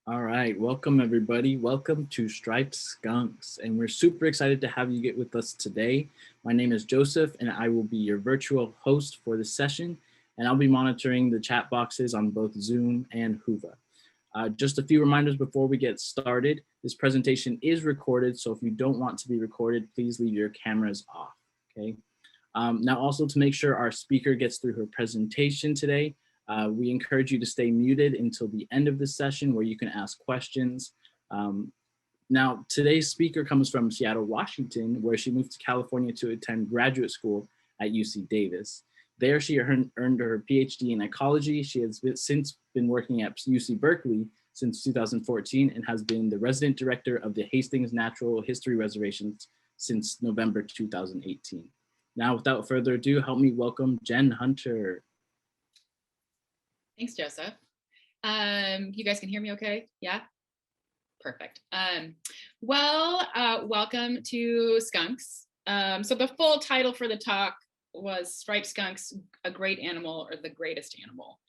All right, welcome everybody. Welcome to Striped Skunks, and we're super excited to have you get with us today. My name is Joseph, and I will be your virtual host for this session, and I'll be monitoring the chat boxes on both Zoom and Hoova. Just a few reminders before we get started. This presentation is recorded, so if you don't want to be recorded, please leave your cameras off, okay? Now also to make sure our speaker gets through her presentation today, we encourage you to stay muted until the end of the session where you can ask questions. Now, today's speaker comes from Seattle, Washington, where she moved to California to attend graduate school at UC Davis. There, she earned her PhD in ecology. She has since been working at UC Berkeley since 2014 and has been the resident director of the Hastings Natural History Reservations since November 2018. Now, without further ado, help me welcome Jen Hunter. Thanks, Joseph. You guys can hear me okay? Yeah? Perfect. Welcome to Skunks. So the full title for the talk was Striped Skunks, a Great Animal or the Greatest Animal.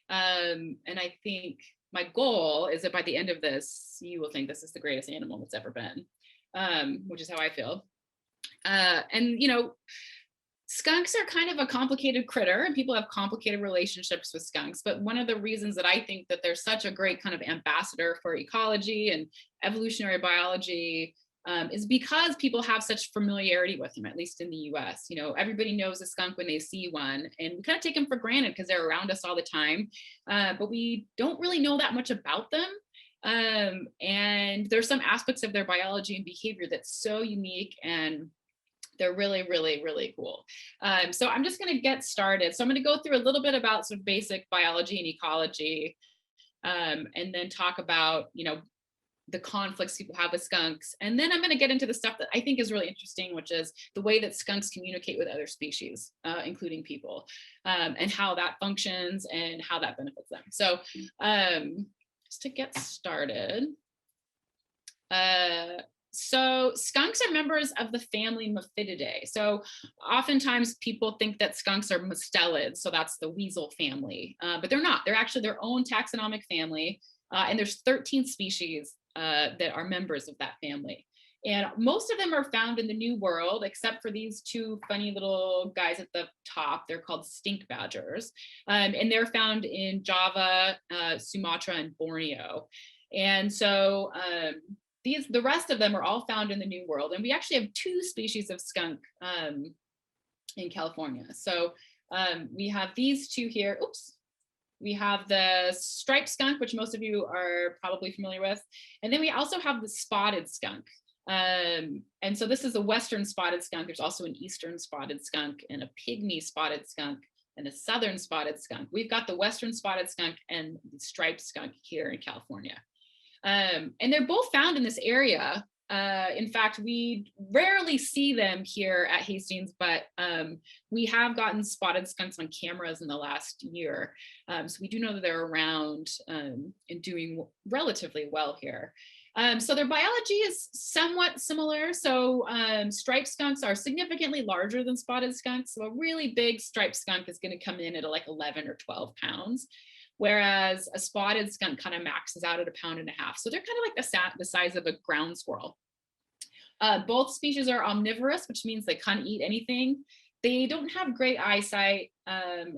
And I think my goal is that by the end of this, you will think this is the greatest animal that's ever been, which is how I feel. And, you know, skunks are kind of a complicated critter and people have complicated relationships with skunks. But one of the reasons that I think that they're such a great kind of ambassador for ecology and evolutionary biology is because people have such familiarity with them, at least in the US. You know, everybody knows a skunk when they see one, and we kind of take them for granted because they're around us all the time. But we don't really know that much about them. And there's some aspects of their biology and behavior that's so unique, and they're really, really, really cool. So I'm just going to get started. So I'm going to go through a little bit about sort of basic biology and ecology, and then talk about, you know, the conflicts people have with skunks. And then I'm going to get into the stuff that I think is really interesting, which is the way that skunks communicate with other species, including people, and how that functions and how that benefits them. So just to get started, so skunks are members of the family Mephididae. So oftentimes people think that skunks are mustelids, so that's the weasel family, but they're not. They're actually their own taxonomic family, and there's 13 species that are members of that family. And most of them are found in the New World, except for these two funny little guys at the top. They're called stink badgers, and they're found in Java, Sumatra, and Borneo. And so the rest of them are all found in the New World. And we actually have two species of skunk in California. So we have these two here. Oops. We have the striped skunk, which most of you are probably familiar with. And then we also have the spotted skunk. And so this is a Western spotted skunk. There's also an Eastern spotted skunk and a pygmy spotted skunk and a Southern spotted skunk. We've got the Western spotted skunk and the striped skunk here in California. And they're both found in this area. In fact, we rarely see them here at Hastings, but we have gotten spotted skunks on cameras in the last year. So we do know that they're around and doing relatively well here. So their biology is somewhat similar. So striped skunks are significantly larger than spotted skunks. So a really big striped skunk is going to come in at like 11 or 12 pounds. Whereas a spotted skunk kind of maxes out at 1.5 pounds. So they're kind of like the size of a ground squirrel. Both species are omnivorous, which means they kind of eat anything. They don't have great eyesight.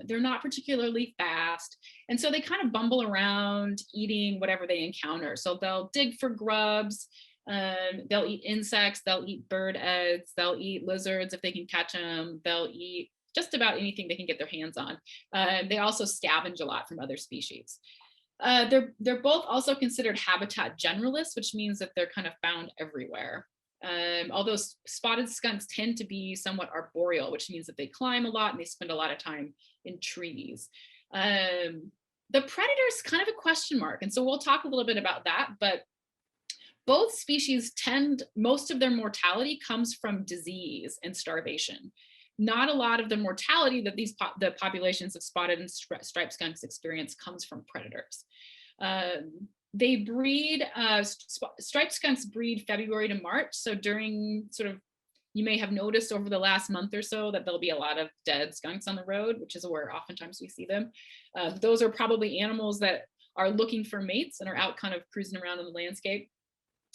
They're not particularly fast. And so they kind of bumble around eating whatever they encounter. So they'll dig for grubs. They'll eat insects. They'll eat bird eggs. They'll eat lizards if they can catch them. They'll eat just about anything they can get their hands on. They also scavenge a lot from other species. They're both also considered habitat generalists, which means that they're kind of found everywhere. Although spotted skunks tend to be somewhat arboreal, which means that they climb a lot and they spend a lot of time in trees. The predator is kind of a question mark. And so we'll talk a little bit about that, but both species most of their mortality comes from disease and starvation. Not a lot of the mortality that the populations of spotted and striped skunks experience comes from predators. They breed, striped skunks breed February to March. So during you may have noticed over the last month or so that there'll be a lot of dead skunks on the road, which is where oftentimes we see them. Those are probably animals that are looking for mates and are out kind of cruising around in the landscape.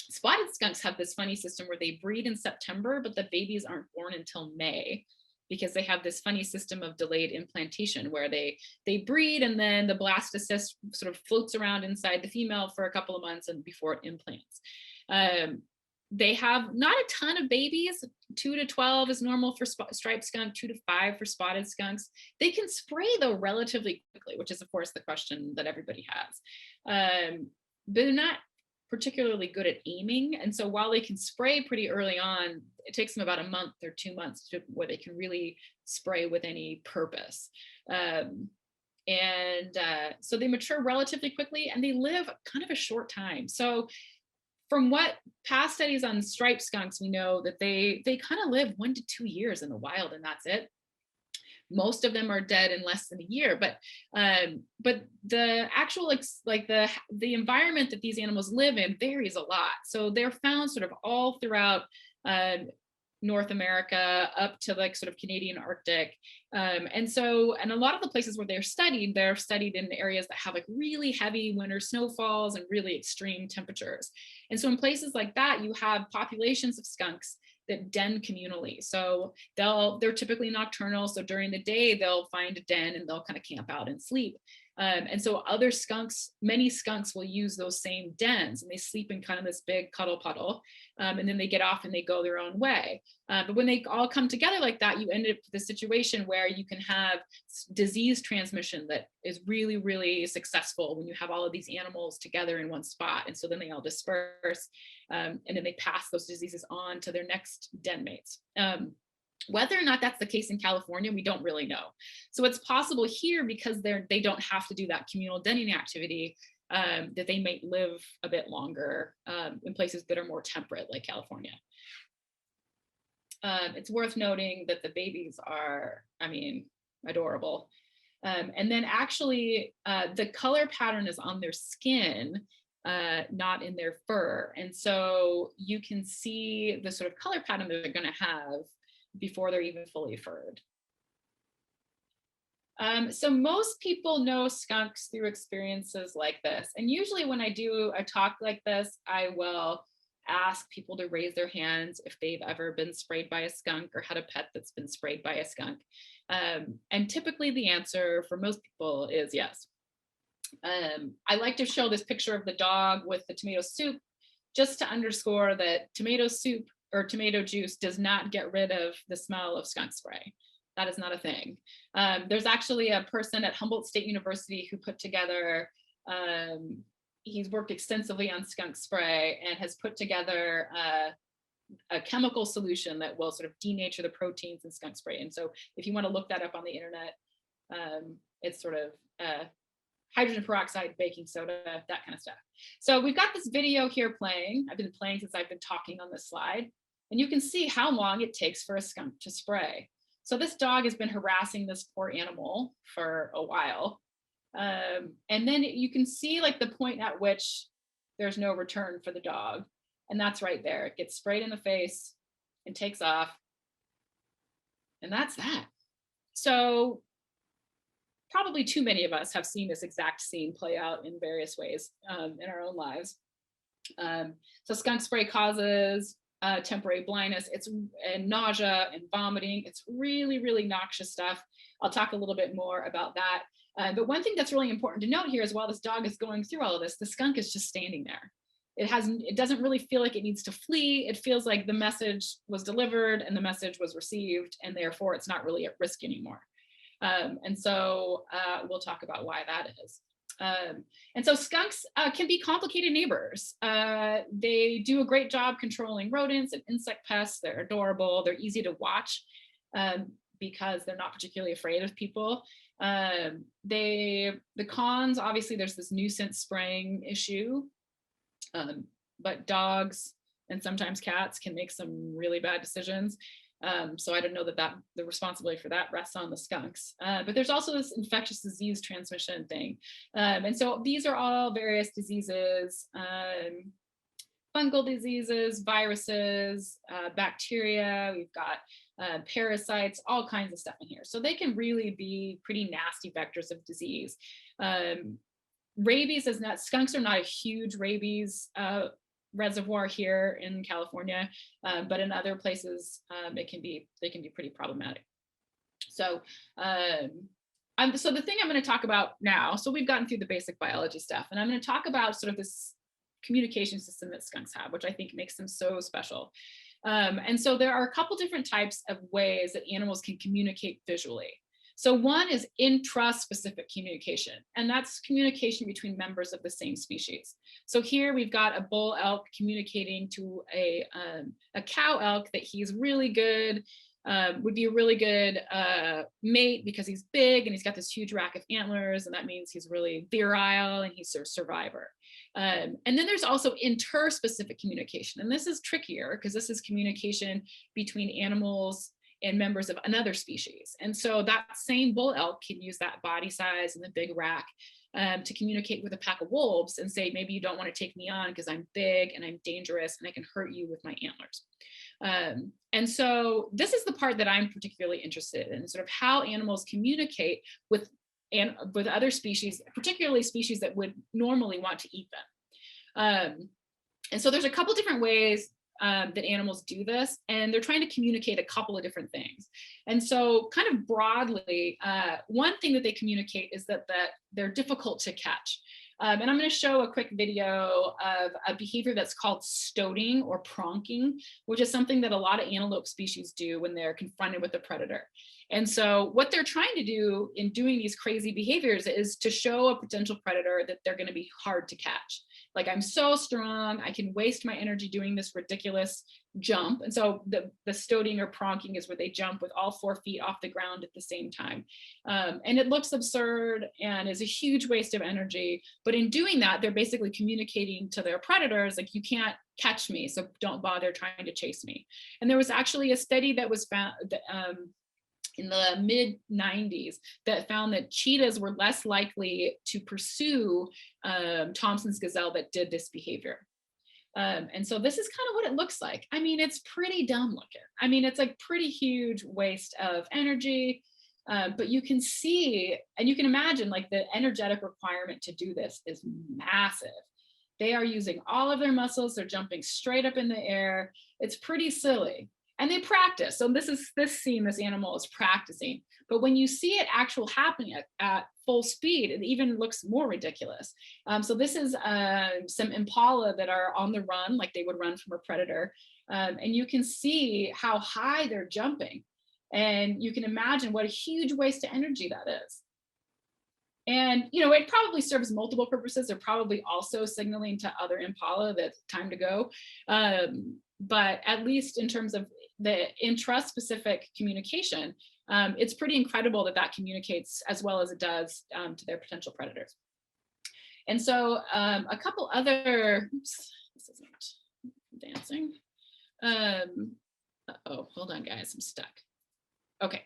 Spotted skunks have this funny system where they breed in September, but the babies aren't born until May, because they have this funny system of delayed implantation where they breed and then the blastocyst sort of floats around inside the female for a couple of months and before it implants. They have not a ton of babies. 2 to 12 is normal for striped skunk, 2 to 5 for spotted skunks. They can spray though relatively quickly, which is of course the question that everybody has. But they're not particularly good at aiming. And so while they can spray pretty early on, it takes them about a month or 2 months where they can really spray with any purpose. So they mature relatively quickly and they live kind of a short time. So from what past studies on striped skunks, we know that they kind of live 1 to 2 years in the wild, and that's it. Most of them are dead in less than a year, but the actual the environment that these animals live in varies a lot. So they're found sort of all throughout North America up to like sort of Canadian Arctic. And a lot of the places where they're studied in areas that have like really heavy winter snowfalls and really extreme temperatures. And so in places like that, you have populations of skunks that den communally. So they're typically nocturnal. So during the day, they'll find a den and they'll kind of camp out and sleep. And so many skunks will use those same dens and they sleep in kind of this big cuddle puddle. And then they get off and they go their own way. But when they all come together like that, you end up with a situation where you can have disease transmission that is really, really successful when you have all of these animals together in one spot. And so then they all disperse and then they pass those diseases on to their next den mates. Whether or not that's the case in California, we don't really know. So it's possible here because they don't have to do that communal denning activity, that they might live a bit longer in places that are more temperate like California. It's worth noting that the babies are, adorable. And then actually the color pattern is on their skin, not in their fur. And so you can see the sort of color pattern that they're going to have before they're even fully furred. So most people know skunks through experiences like this. And usually when I do a talk like this, I will ask people to raise their hands if they've ever been sprayed by a skunk or had a pet that's been sprayed by a skunk. And typically the answer for most people is yes. I like to show this picture of the dog with the tomato soup just to underscore that tomato soup or tomato juice does not get rid of the smell of skunk spray. That is not a thing. There's actually a person at Humboldt State University who put together, he's worked extensively on skunk spray and has put together a chemical solution that will sort of denature the proteins in skunk spray. And so if you want to look that up on the internet, it's sort of hydrogen peroxide, baking soda, that kind of stuff. So we've got this video here playing. I've been playing since I've been talking on this slide. And you can see how long it takes for a skunk to spray. So this dog has been harassing this poor animal for a while. And then you can see like the point at which there's no return for the dog. And that's right there. It gets sprayed in the face and takes off. And that's that. So probably too many of us have seen this exact scene play out in various ways in our own lives. So skunk spray causes temporary blindness, and nausea and vomiting. It's really, really noxious stuff. I'll talk a little bit more about that. But one thing that's really important to note here is while this dog is going through all of this, the skunk is just standing there. It doesn't really feel like it needs to flee. It feels like the message was delivered and the message was received, and therefore it's not really at risk anymore. And so we'll talk about why that is. And so skunks can be complicated neighbors. They do a great job controlling rodents and insect pests. They're adorable. They're easy to watch because they're not particularly afraid of people. The cons, obviously, there's this nuisance spraying issue, but dogs and sometimes cats can make some really bad decisions. So I don't know that the responsibility for that rests on the skunks. But there's also this infectious disease transmission thing. And so these are all various diseases, fungal diseases, viruses, bacteria, we've got parasites, all kinds of stuff in here. So they can really be pretty nasty vectors of disease. Rabies is not, skunks are not a huge rabies reservoir here in California, but in other places they can be pretty problematic. So so the thing I'm going to talk about now, so we've gotten through the basic biology stuff, and I'm going to talk about sort of this communication system that skunks have, which I think makes them so special. And so there are a couple different types of ways that animals can communicate visually. So one is intraspecific communication, and that's communication between members of the same species. So here we've got a bull elk communicating to a cow elk that he's really good, would be a really good mate because he's big and he's got this huge rack of antlers, and that means he's really virile and he's a survivor. And then there's also interspecific communication, and this is trickier because this is communication between animals and members of another species. And so that same bull elk can use that body size and the big rack to communicate with a pack of wolves and say, maybe you don't want to take me on because I'm big and I'm dangerous and I can hurt you with my antlers. And so this is the part that I'm particularly interested in, sort of how animals communicate with other species, particularly species that would normally want to eat them. And so there's a couple different ways that animals do this, and they're trying to communicate a couple of different things. And so kind of broadly, one thing that they communicate is that they're difficult to catch. And I'm going to show a quick video of a behavior that's called stoating or pronking, which is something that a lot of antelope species do when they're confronted with a predator. And so what they're trying to do in doing these crazy behaviors is to show a potential predator that they're going to be hard to catch. Like, I'm so strong, I can waste my energy doing this ridiculous jump. And so the stoating or pronking is where they jump with all 4 feet off the ground at the same time. And it looks absurd and is a huge waste of energy. But in doing that, they're basically communicating to their predators, like, you can't catch me, so don't bother trying to chase me. And there was actually a study that was found that, in the mid 90s, that found that cheetahs were less likely to pursue Thompson's gazelle that did this behavior. And so this is kind of what it looks like. I mean, it's pretty dumb looking. I mean, it's like pretty huge waste of energy, but you can see, and you can imagine, like, the energetic requirement to do this is massive. They are using all of their muscles. They're jumping straight up in the air. It's pretty silly. And they practice. So this scene, this animal is practicing. But when you see it actual happening at full speed, it even looks more ridiculous. So this is some impala that are on the run, like they would run from a predator. And you can see how high they're jumping. And you can imagine what a huge waste of energy that is. And, you know, it probably serves multiple purposes. They're probably also signaling to other impala that it's time to go. But at least in terms of the intraspecific communication, it's pretty incredible that communicates as well as it does to their potential predators. And so a couple other, oops, this isn't dancing. Oh, hold on, guys, I'm stuck. Okay,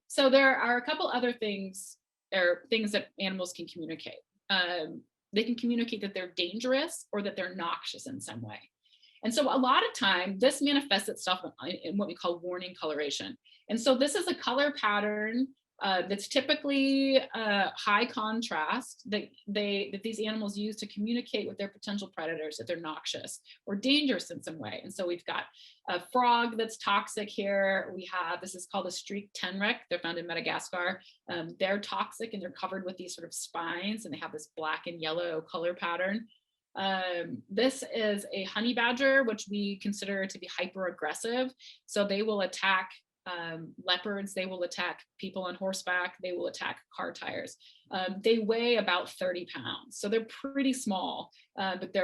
so there are a couple other things, or things that animals can communicate. They can communicate that they're dangerous or that they're noxious in some way. And so a lot of time, this manifests itself in what we call warning coloration. And so this is a color pattern that's typically high contrast that these animals use to communicate with their potential predators that they're noxious or dangerous in some way. And so we've got a frog that's toxic here. This is called a streaked tenrec. They're found in Madagascar. They're toxic and they're covered with these sort of spines, and they have this black and yellow color pattern. This is a honey badger, which we consider to be hyper aggressive. So they will attack leopards, they will attack people on horseback, they will attack car tires. They weigh about 30 pounds. So they're pretty small, but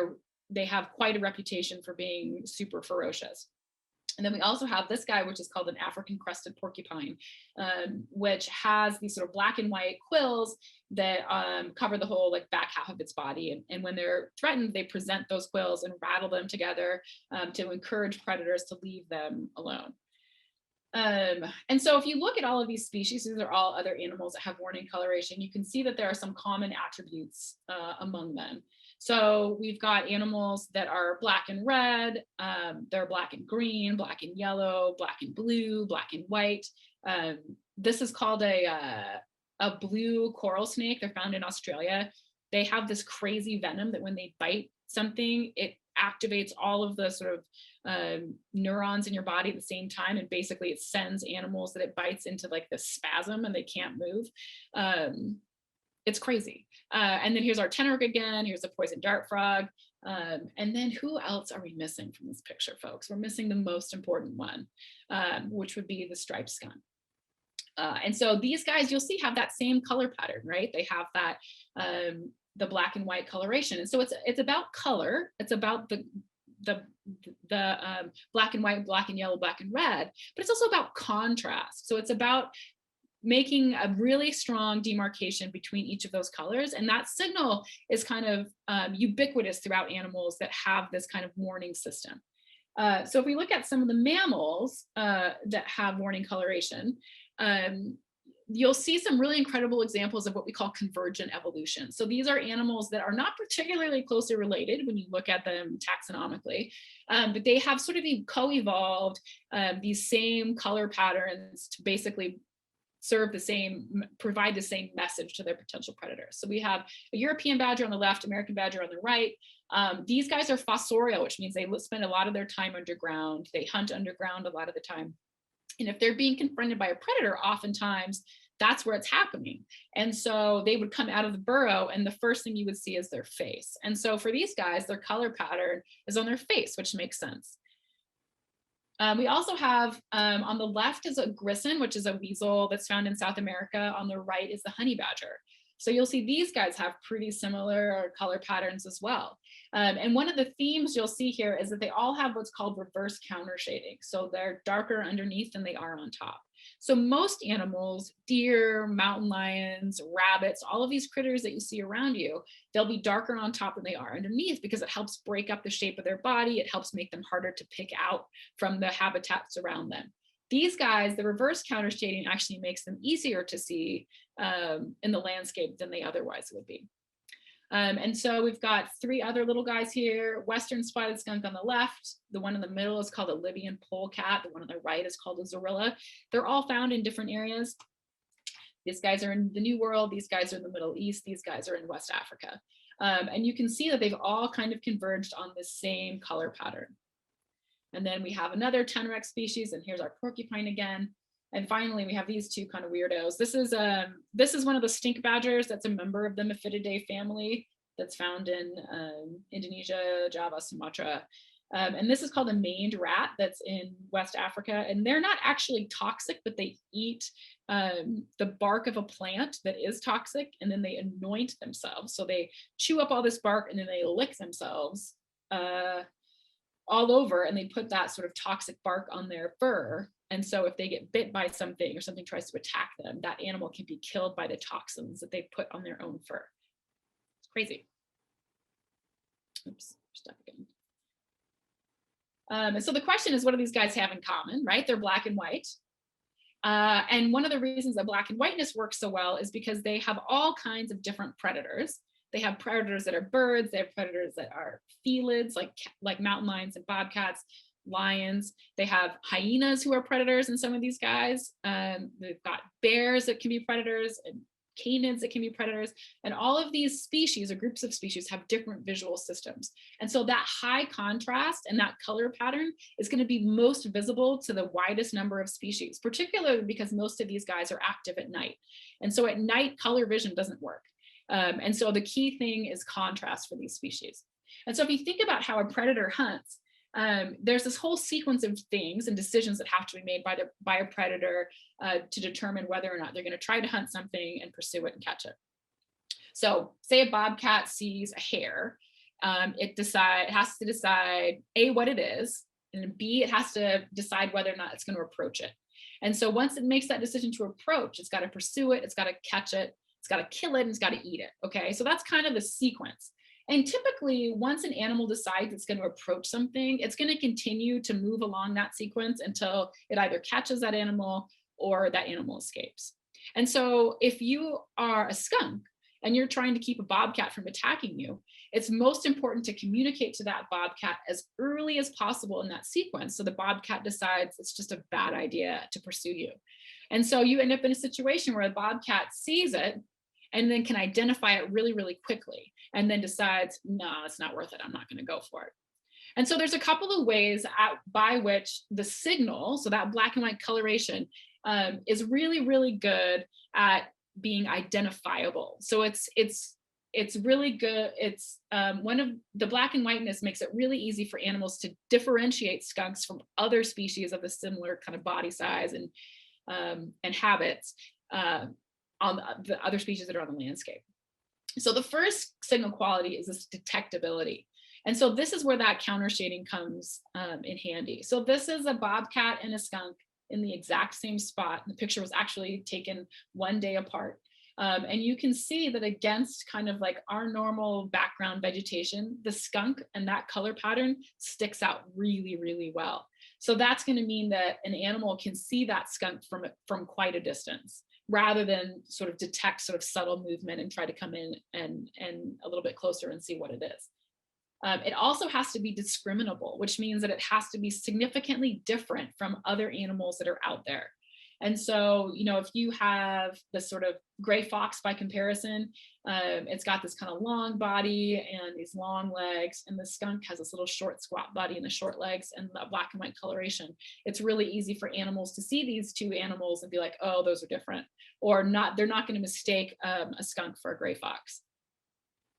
they have quite a reputation for being super ferocious. And then we also have this guy, which is called an African crested porcupine, which has these sort of black and white quills that cover the whole back half of its body. And when they're threatened, they present those quills and rattle them together to encourage predators to leave them alone. And so if you look at all of these species, these are all other animals that have warning coloration, you can see that there are some common attributes among them. So we've got animals that are black and red, they're black and green, black and yellow, black and blue, black and white. This is called a blue coral snake. They're found in Australia. they have this crazy venom that when they bite something, it activates all of the sort of neurons in your body at the same time, and basically it sends animals that it bites into like this spasm and they can't move. It's crazy. And then here's our tenor again. Here's the poison dart frog. And then who else are we missing from this picture, folks? We're missing the most important one, which would be the striped skunk. And so these guys, you'll see, have that same color pattern, right? They have that the black and white coloration. And so it's about color. It's about the black and white, black and yellow, black and red, but it's also about contrast. So it's about making a really strong demarcation between each of those colors. And that signal is kind of ubiquitous throughout animals that have this kind of warning system. So if we look at some of the mammals that have warning coloration, you'll see some really incredible examples of what we call convergent evolution. So these are animals that are not particularly closely related when you look at them taxonomically, but they have sort of co-evolved these same color patterns to basically provide the same message to their potential predators. So we have a European badger on the left, American badger on the right. These guys are fossorial, which means they spend a lot of their time underground. They hunt underground a lot of the time. And if they're being confronted by a predator, oftentimes that's where it's happening. And so they would come out of the burrow and the first thing you would see is their face. And so for these guys, their color pattern is on their face, which makes sense. We also have on the left is a grisson, which is a weasel that's found in South America. On the right is the honey badger. So you'll see these guys have pretty similar color patterns as well. And one of the themes you'll see here is that they all have what's called reverse counter shading. So they're darker underneath than they are on top. So most animals, deer, mountain lions, rabbits, all of these critters that you see around you, they'll be darker on top than they are underneath because it helps break up the shape of their body. It helps make them harder to pick out from the habitats around them. These guys, the reverse counter shading actually makes them easier to see in the landscape than they otherwise would be. And so we've got three other little guys here. Western spotted skunk on the left. The one in the middle is called a Libyan polecat. The one on the right is called a zorilla. They're all found in different areas. These guys are in the New World. These guys are in the Middle East. These guys are in West Africa. And you can see that they've all kind of converged on the same color pattern. And then we have another tenrex species, and here's our porcupine again. And finally, we have these two kind of weirdos. This is one of the stink badgers that's a member of the Mephididae family that's found in Indonesia, Java, Sumatra. And this is called a maned rat that's in West Africa. And they're not actually toxic, but they eat the bark of a plant that is toxic, and then they anoint themselves. So they chew up all this bark and then they lick themselves all over, and they put that sort of toxic bark on their fur. And so if they get bit by something or something tries to attack them, that animal can be killed by the toxins that they put on their own fur. It's crazy. Oops, stuck again. And so the question is, what do these guys have in common, right? They're black and white. And one of the reasons that black and whiteness works so well is because they have all kinds of different predators. They have predators that are birds. They have predators that are felids, like mountain lions and bobcats, lions. They have hyenas who are predators in some of these guys. They've got bears that can be predators and canids that can be predators. And all of these species or groups of species have different visual systems. And so that high contrast and that color pattern is going to be most visible to the widest number of species, particularly because most of these guys are active at night. And so at night, color vision doesn't work. And so the key thing is contrast for these species. And so if you think about how a predator hunts, there's this whole sequence of things and decisions that have to be made by a predator to determine whether or not they're going to try to hunt something and pursue it and catch it. So say a bobcat sees a hare, it has to decide A, what it is, and B, it has to decide whether or not it's going to approach it. And so once it makes that decision to approach, it's got to pursue it, it's got to catch it, it's got to kill it, and it's got to eat it. Okay, so that's kind of the sequence. And typically, once an animal decides it's going to approach something, it's going to continue to move along that sequence until it either catches that animal or that animal escapes. And so if you are a skunk and you're trying to keep a bobcat from attacking you, it's most important to communicate to that bobcat as early as possible in that sequence, so the bobcat decides it's just a bad idea to pursue you. And so you end up in a situation where a bobcat sees it, and then can identify it really, really quickly, and then decides, no, it's not worth it. I'm not going to go for it. And so there's a couple of ways by which the signal, so that black and white coloration, is really, really good at being identifiable. So it's really good. It's one of the black and whiteness makes it really easy for animals to differentiate skunks from other species of a similar kind of body size and habits on the other species that are on the landscape. So the first signal quality is this detectability. And so this is where that counter shading comes in handy. So this is a bobcat and a skunk in the exact same spot. The picture was actually taken one day apart. And you can see that against kind of like our normal background vegetation, the skunk and that color pattern sticks out really, really well. So that's going to mean that an animal can see that skunk from quite a distance, rather than sort of detect sort of subtle movement and try to come in and a little bit closer and see what it is. It also has to be discriminable, which means that it has to be significantly different from other animals that are out there. And so, if you have this sort of gray fox by comparison, it's got this kind of long body and these long legs, and the skunk has this little short squat body and the short legs and that black and white coloration. It's really easy for animals to see these two animals and be like, oh, those are different, or not. They're not going to mistake a skunk for a gray fox.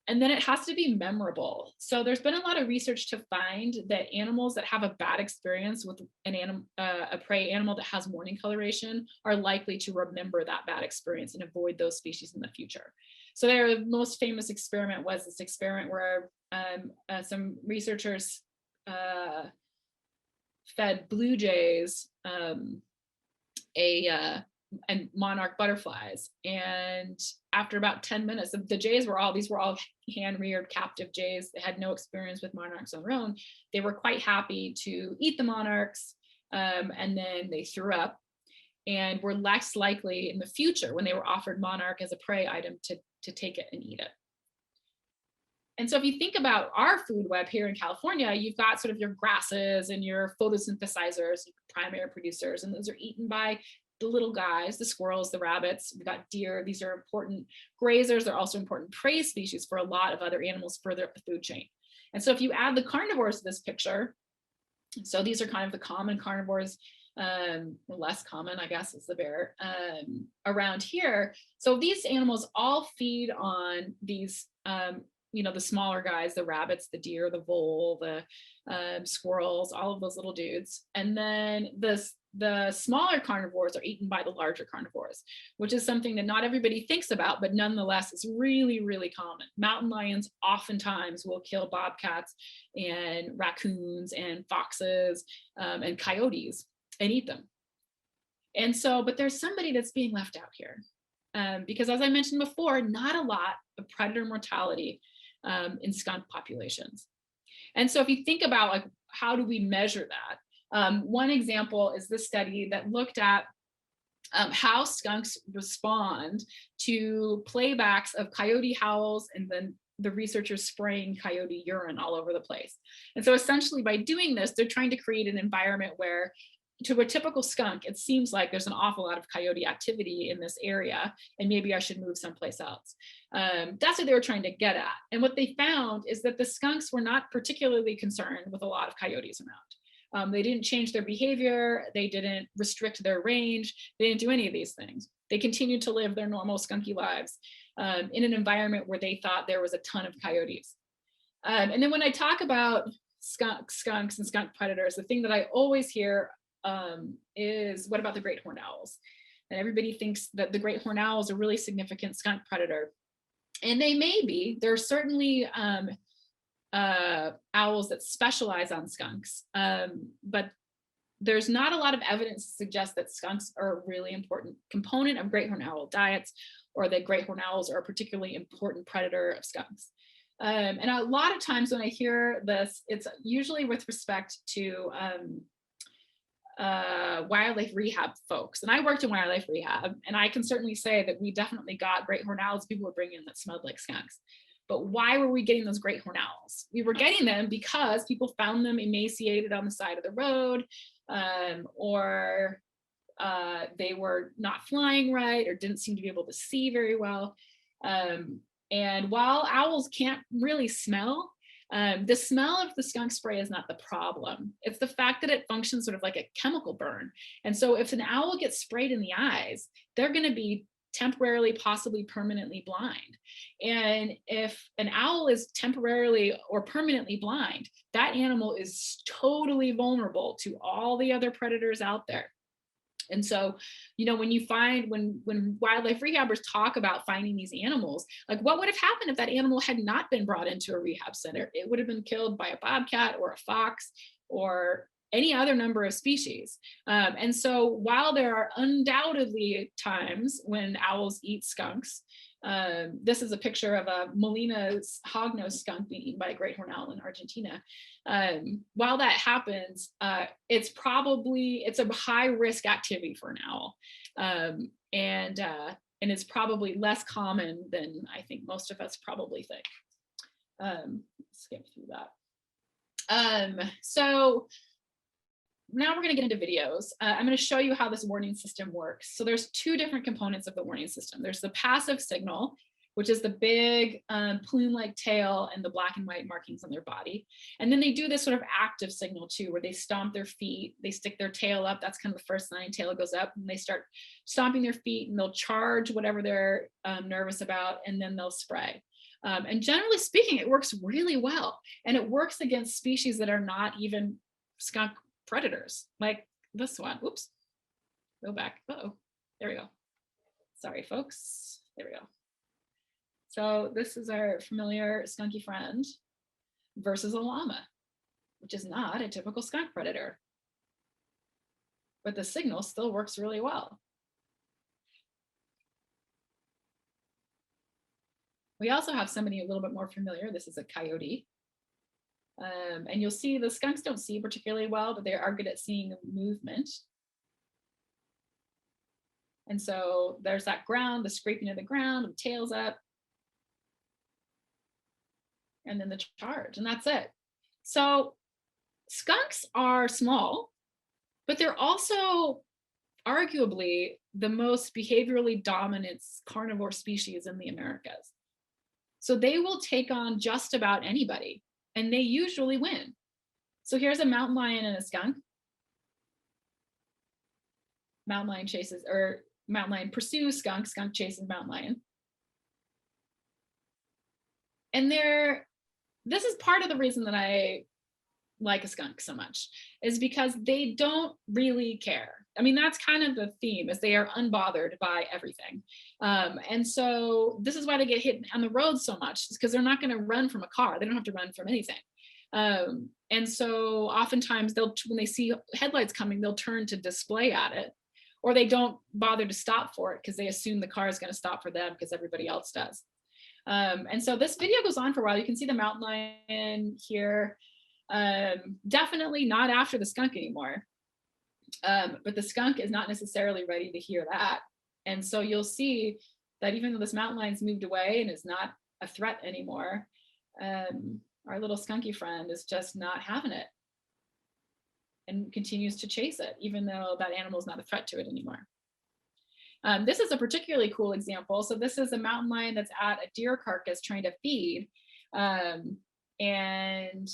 And then it has to be memorable. So there's been a lot of research to find that animals that have a bad experience with a prey animal that has morning coloration are likely to remember that bad experience and avoid those species in the future. So their most famous experiment was this experiment where some researchers fed blue jays and monarch butterflies. And after about 10 minutes, the jays these were all hand-reared captive jays. They had no experience with monarchs on their own. They were quite happy to eat the monarchs, and then they threw up and were less likely in the future when they were offered monarch as a prey item to take it and eat it. And so if you think about our food web here in California, you've got sort of your grasses and your photosynthesizers, primary producers, and those are eaten by the little guys, the squirrels, the rabbits. We've got deer. These are important grazers. They're also important prey species for a lot of other animals further up the food chain. And so if you add the carnivores to this picture, so these are kind of the common carnivores, less common, I guess, is the bear around here. So these animals all feed on these, the smaller guys, the rabbits, the deer, the vole, the squirrels, all of those little dudes. And then the smaller carnivores are eaten by the larger carnivores, which is something that not everybody thinks about, but nonetheless is really, really common. Mountain lions oftentimes will kill bobcats and raccoons and foxes and coyotes and eat them. And so, but there's somebody that's being left out here because, as I mentioned before, not a lot of predator mortality in skunk populations. And so if you think about like, how do we measure that? One example is this study that looked at how skunks respond to playbacks of coyote howls and then the researchers spraying coyote urine all over the place. And so essentially by doing this, they're trying to create an environment where to a typical skunk, it seems like there's an awful lot of coyote activity in this area and maybe I should move someplace else. That's what they were trying to get at. And what they found is that the skunks were not particularly concerned with a lot of coyotes around. They didn't change their behavior. They didn't restrict their range. They didn't do any of these things. They continued to live their normal skunky lives in an environment where they thought there was a ton of coyotes. And then when I talk about skunks and skunk predators, the thing that I always hear is, what about the great horned owls? And everybody thinks that the great horned owl is a really significant skunk predator. And they may be. There are certainly owls that specialize on skunks, but there's not a lot of evidence to suggest that skunks are a really important component of great horned owl diets, or that great horned owls are a particularly important predator of skunks. And a lot of times when I hear this, it's usually with respect to wildlife rehab folks. And I worked in wildlife rehab, and I can certainly say that we definitely got great horned owls people were bringing in that smelled like skunks. But why were we getting those great horned owls? We were getting them because people found them emaciated on the side of the road, or they were not flying right, or didn't seem to be able to see very well. And while owls can't really smell, the smell of the skunk spray is not the problem. It's the fact that it functions sort of like a chemical burn. And so if an owl gets sprayed in the eyes, they're going to be temporarily, possibly permanently blind. And if an owl is temporarily or permanently blind, that animal is totally vulnerable to all the other predators out there. And so, when you find, when wildlife rehabbers talk about finding these animals, like what would have happened if that animal had not been brought into a rehab center? It would have been killed by a bobcat or a fox or any other number of species. And so while there are undoubtedly times when owls eat skunks, this is a picture of a Molina's hognose skunk being eaten by a great horned owl in Argentina. While that happens, it's a high risk activity for an owl. And it's probably less common than I think most of us probably think. Skip through that. So now we're going to get into videos. I'm going to show you how this warning system works. So there's two different components of the warning system. There's the passive signal, which is the big plume-like tail and the black and white markings on their body. And then they do this sort of active signal too, where they stomp their feet, they stick their tail up. That's kind of the first sign, tail goes up, and they start stomping their feet and they'll charge whatever they're nervous about, and then they'll spray. And generally speaking, it works really well. And it works against species that are not even skunk predators, like this one. Oops, go back. Uh-oh, there we go. Sorry, folks. There we go. So this is our familiar skunky friend versus a llama, which is not a typical skunk predator. But the signal still works really well. We also have somebody a little bit more familiar. This is a coyote. And you'll see the skunks don't see particularly well, but they are good at seeing movement. And so there's that ground, the scraping of the ground, the tail's up. And then the charge, and that's it. So skunks are small, but they're also arguably the most behaviorally dominant carnivore species in the Americas. So they will take on just about anybody, and they usually win. So here's a mountain lion and a skunk. Mountain lion pursues skunk, skunk chases mountain lion. And this is part of the reason that I like a skunk so much, is because they don't really care. I mean, that's kind of the theme, is they are unbothered by everything. And so this is why they get hit on the road so much, is because they're not going to run from a car. They don't have to run from anything. And so oftentimes when they see headlights coming, they'll turn to display at it, or they don't bother to stop for it because they assume the car is going to stop for them because everybody else does. And so this video goes on for a while. You can see the mountain lion here. Definitely not after the skunk anymore. But the skunk is not necessarily ready to hear that. And so you'll see that even though this mountain lion's moved away and is not a threat anymore, our little skunky friend is just not having it and continues to chase it, even though that animal is not a threat to it anymore. This is a particularly cool example. So this is a mountain lion that's at a deer carcass trying to feed. And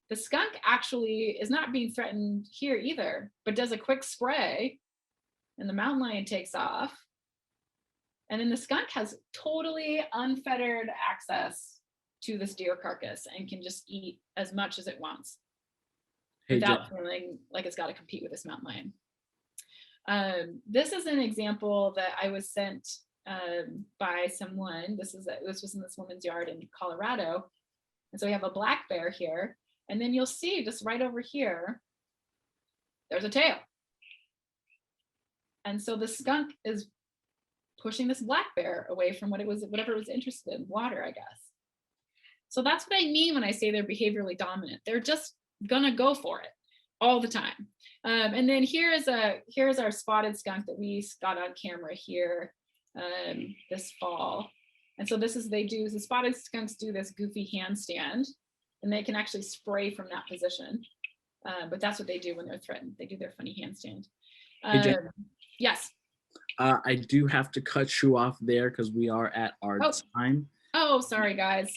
the skunk actually is not being threatened here either, but does a quick spray, and the mountain lion takes off. And then the skunk has totally unfettered access to this deer carcass and can just eat as much as it wants without feeling like it's got to compete with this mountain lion. This is an example that I was sent by someone. This was in this woman's yard in Colorado. And so we have a black bear here. And then you'll see just right over here, there's a tail. And so the skunk is pushing this black bear away from whatever it was interested in, water, I guess. So that's what I mean when I say they're behaviorally dominant. They're just gonna go for it all the time. And then here's our spotted skunk that we got on camera here this fall. And so the spotted skunks do this goofy handstand, and they can actually spray from that position. But that's what they do when they're threatened. They do their funny handstand. Hey, Jen, Yes. I do have to cut you off there because we are at our Oh, time. oh, sorry, guys.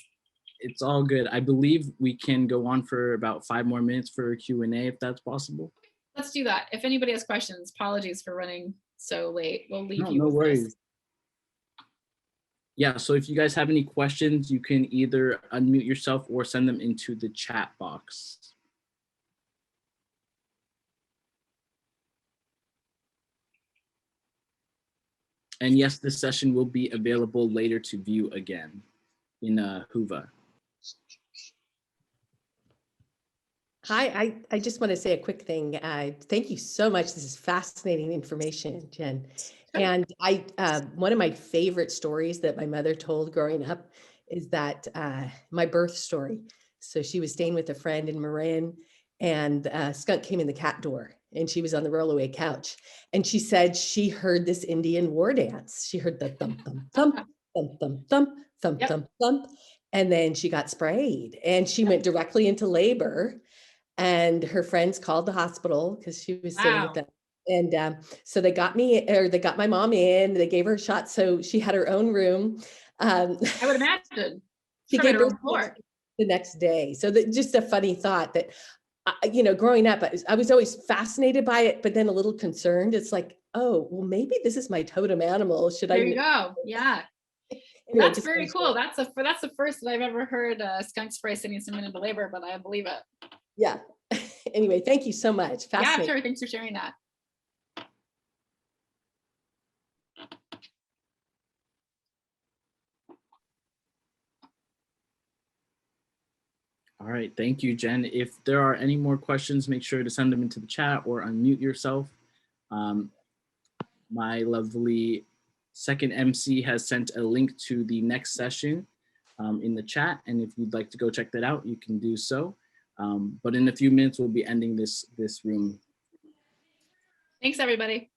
It's all good. I believe we can go on for about 5 more minutes for a Q&A if that's possible. Let's do that. If anybody has questions, apologies for running so late. We'll leave No, you no with worries. this. Yeah, so if you guys have any questions, you can either unmute yourself or send them into the chat box. And yes, this session will be available later to view again in Whova. Hi, I just want to say a quick thing. Thank you so much. This is fascinating information, Jen. And one of my favorite stories that my mother told growing up is that my birth story. So she was staying with a friend in Marin, and skunk came in the cat door, and she was on the rollaway couch. And she said she heard this Indian war dance. She heard the thump, thump, thump, thump, thump, thump, thump, Yep. thump, thump. And then she got sprayed, and she went directly into labor. And her friends called the hospital because she was staying with them. And so they got my mom in, they gave her a shot. So she had her own room. I would imagine. She gave birth the next day. So just a funny thought that, growing up, I was always fascinated by it, but then a little concerned. It's like, oh, well, maybe this is my totem animal. There you go. Yeah. Anyway, that's very cool. That's the first that I've ever heard skunk spray sending someone into labor, but I believe it. Yeah. Anyway, thank you so much. Yeah, sure. Thanks for sharing that. All right, thank you, Jen. If there are any more questions, make sure to send them into the chat or unmute yourself. My lovely second MC has sent a link to the next session in the chat, and if you'd like to go check that out, you can do so. But in a few minutes, we'll be ending this room. Thanks, everybody.